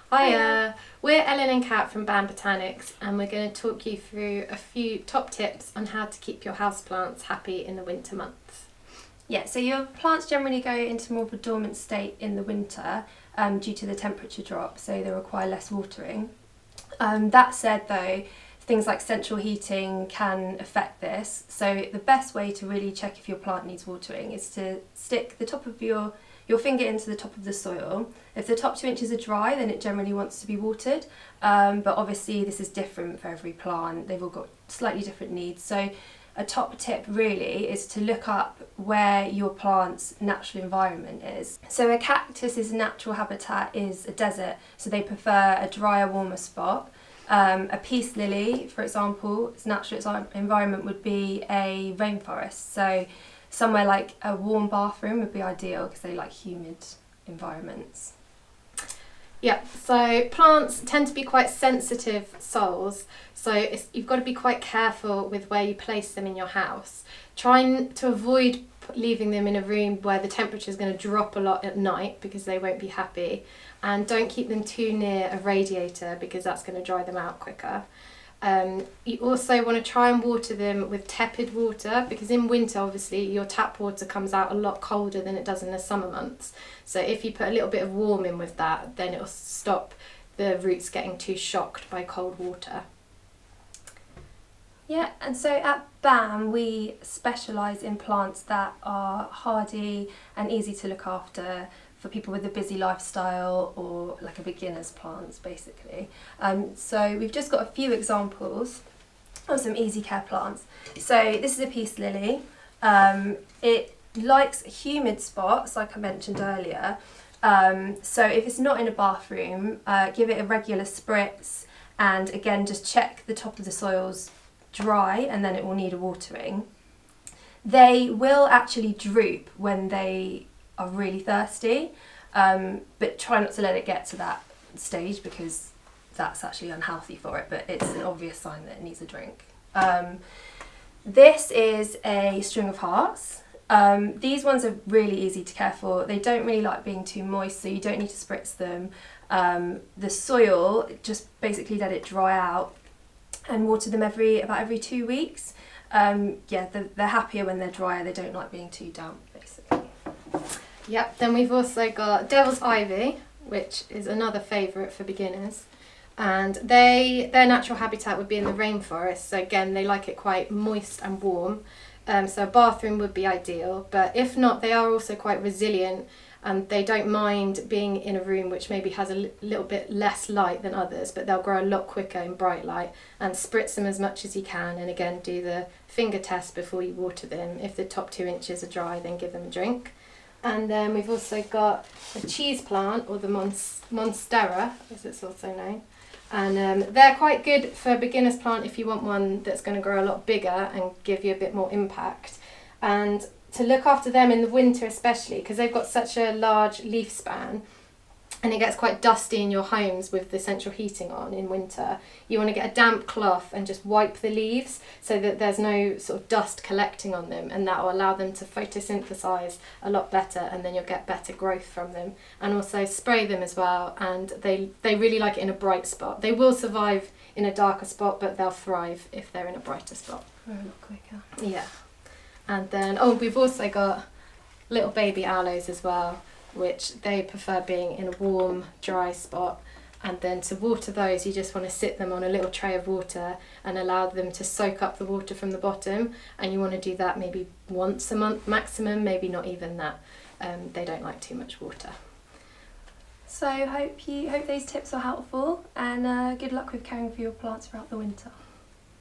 Hiya, we're Ellen and Kat from BAM Botanics, and we're going to talk you through a few top tips on how to keep your houseplants happy in the winter months. Yeah, so your plants generally go into more of a dormant state in the winter due to the temperature drop, so they require less watering. That said though, things like central heating can affect this, so the best way to really check if your plant needs watering is to stick the top of your finger into the top of the soil. If the top 2 inches are dry, then it generally wants to be watered, but obviously this is different for every plant. They've all got slightly different needs. So a top tip really is to look up where your plant's natural environment is. So a cactus's natural habitat is a desert, so they prefer a drier, warmer spot. A peace lily, for example, its natural environment would be a rainforest. So somewhere like a warm bathroom would be ideal because they like humid environments. Yeah, so plants tend to be quite sensitive souls, so you've got to be quite careful with where you place them in your house. Trying to avoid leaving them in a room where the temperature is going to drop a lot at night because they won't be happy, and don't keep them too near a radiator because that's going to dry them out quicker. You also want to try and water them with tepid water because in winter obviously your tap water comes out a lot colder than it does in the summer months, so if you put a little bit of warm in with that, then it'll stop the roots getting too shocked by cold water. Yeah, and so at BAM we specialise in plants that are hardy and easy to look after for people with a busy lifestyle or like a beginner's plants basically. So we've just got a few examples of some easy care plants. So this is a peace lily. It likes humid spots like I mentioned earlier. So if it's not in a bathroom, give it a regular spritz, and again just check the top of the soil's dry and then it will need a watering. They will actually droop when they are really thirsty, but try not to let it get to that stage because that's actually unhealthy for it, but it's an obvious sign that it needs a drink. This is a string of hearts. These ones are really easy to care for. They don't really like being too moist, so you don't need to spritz them. The soil, just basically let it dry out and water them about every 2 weeks. Yeah, they're happier when they're drier. They don't like being too damp basically. Yep, then we've also got devil's ivy, which is another favourite for beginners, and their natural habitat would be in the rainforest, so again they like it quite moist and warm, so a bathroom would be ideal, but if not, they are also quite resilient and they don't mind being in a room which maybe has a little bit less light than others, but they'll grow a lot quicker in bright light, and spritz them as much as you can, and again do the finger test before you water them. If the top 2 inches are dry, then give them a drink. And then we've also got the cheese plant, or the Monstera, as it's also known. And they're quite good for a beginner's plant if you want one that's going to grow a lot bigger and give you a bit more impact. And to look after them in the winter especially, because they've got such a large leaf span, and it gets quite dusty in your homes with the central heating on in winter, you want to get a damp cloth and just wipe the leaves so that there's no sort of dust collecting on them, and that will allow them to photosynthesize a lot better, and then you'll get better growth from them. And also spray them as well, and they really like it in a bright spot. They will survive in a darker spot, but they'll thrive if they're in a brighter spot. Grow a lot quicker. Yeah. And then, we've also got little baby aloes as well, which they prefer being in a warm, dry spot. And then to water those, you just want to sit them on a little tray of water and allow them to soak up the water from the bottom. And you want to do that maybe once a month maximum, maybe not even that. They don't like too much water. So hope these tips are helpful, and good luck with caring for your plants throughout the winter.